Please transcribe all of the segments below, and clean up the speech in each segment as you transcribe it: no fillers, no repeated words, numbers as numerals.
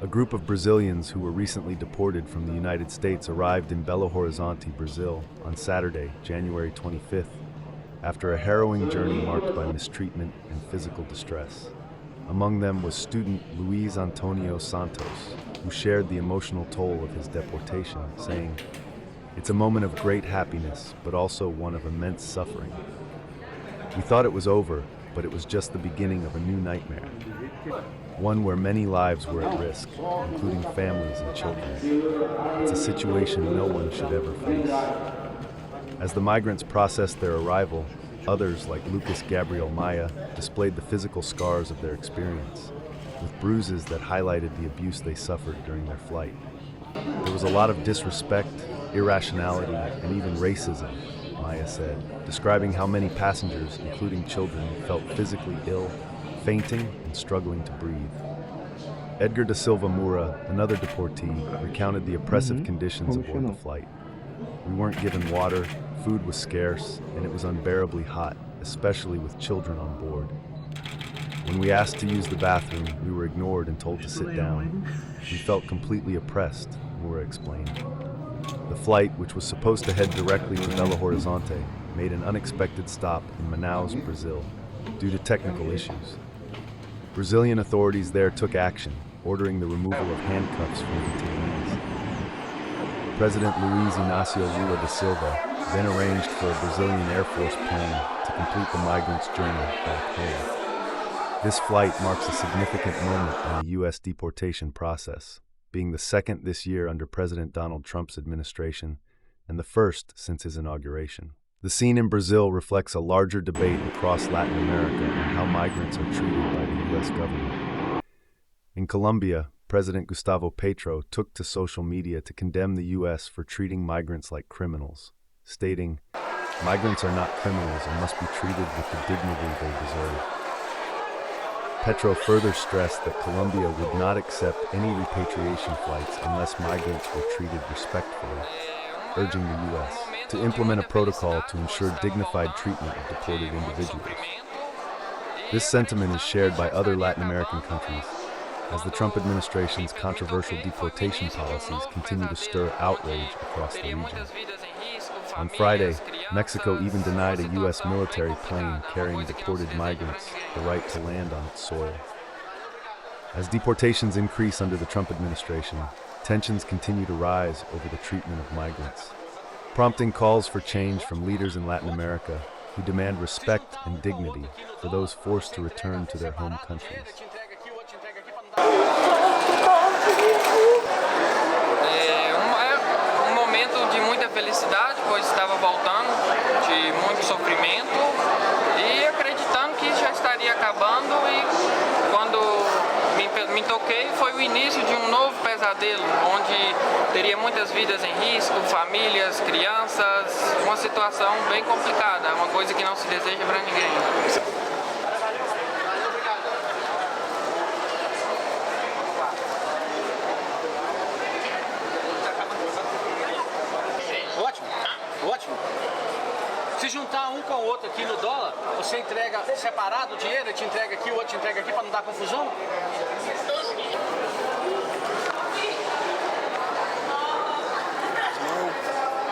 A group of Brazilians who were recently deported from the United States arrived in Belo Horizonte, Brazil, on Saturday, January 25th, after a harrowing journey marked by mistreatment and physical distress. Among them was student Luiz Antonio Santos, who shared the emotional toll of his deportation, saying, "It's a moment of great happiness, but also one of immense suffering. We thought it was over, but it was just the beginning of a new nightmare. One where many lives were at risk, including families and children. It's a situation no one should ever face." As the migrants processed their arrival, others, like Lucas Gabriel Maia, displayed the physical scars of their experience, with bruises that highlighted the abuse they suffered during their flight. There was a lot of disrespect, irrationality, and even racism, Maia said, describing how many passengers, including children, felt physically ill, fainting, and struggling to breathe. Edgar da Silva Moura, another deportee, recounted the oppressive conditions aboard the flight. "We weren't given water, food was scarce, and it was unbearably hot, especially with children on board. When we asked to use the bathroom, we were ignored and told to sit down. We felt completely oppressed," Moura explained. The flight, which was supposed to head directly to Belo Horizonte, made an unexpected stop in Manaus, Brazil, due to technical issues. Brazilian authorities there took action, ordering the removal of handcuffs from detainees. President Luiz Inácio Lula da Silva then arranged for a Brazilian Air Force plane to complete the migrants' journey back home. This flight marks a significant moment in the U.S. deportation process, being the second this year under President Donald Trump's administration and the first since his inauguration. The scene in Brazil reflects a larger debate across Latin America on how migrants are treated by the U.S. government. In Colombia, President Gustavo Petro took to social media to condemn the U.S. for treating migrants like criminals, stating, "Migrants are not criminals and must be treated with the dignity they deserve." Petro further stressed that Colombia would not accept any repatriation flights unless migrants were treated respectfully, urging the U.S. to implement a protocol to ensure dignified treatment of deported individuals. This sentiment is shared by other Latin American countries, as the Trump administration's controversial deportation policies continue to stir outrage across the region. On Friday, Mexico even denied a U.S. military plane carrying deported migrants the right to land on its soil. As deportations increase under the Trump administration, tensions continue to rise over the treatment of migrants, prompting calls for change from leaders in Latin America who demand respect and dignity for those forced to return to their home countries. Momento de muita felicidade, pois estava voltando de muito sofrimento e acreditando que já estaria acabando, e quando me toquei foi o início de um novo pesadelo, onde teria muitas vidas em risco, famílias, crianças, uma situação bem complicada, uma coisa que não se deseja para ninguém. Ótimo. Se juntar um com o outro aqui no dólar, você entrega separado o dinheiro, te entrega aqui, o outro te entrega aqui para não dar confusão?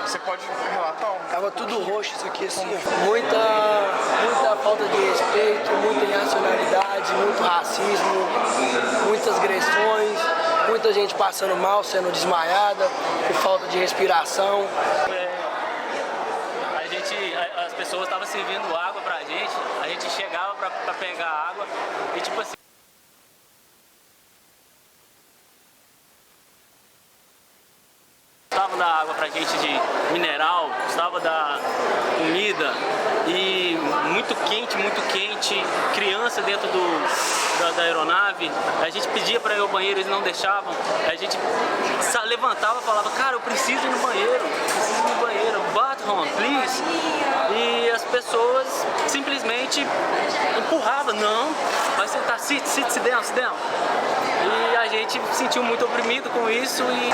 Você pode relatar? Tava tudo roxo isso aqui, assim. Muita falta de respeito, muita irracionalidade, muito racismo, muitas agressões, muita gente passando mal, sendo desmaiada, por falta de respiração. As pessoas estavam servindo água pra gente, a gente chegava pra pegar água e tipo assim, estava da água pra gente de mineral, estava da comida e muito quente, criança dentro da aeronave. A gente pedia para ir ao banheiro, eles não deixavam. A gente levantava e falava, cara, eu preciso ir no banheiro, bathroom, please. E as pessoas simplesmente empurravam, não, vai sentar, sit down. E a gente se sentiu muito oprimido com isso e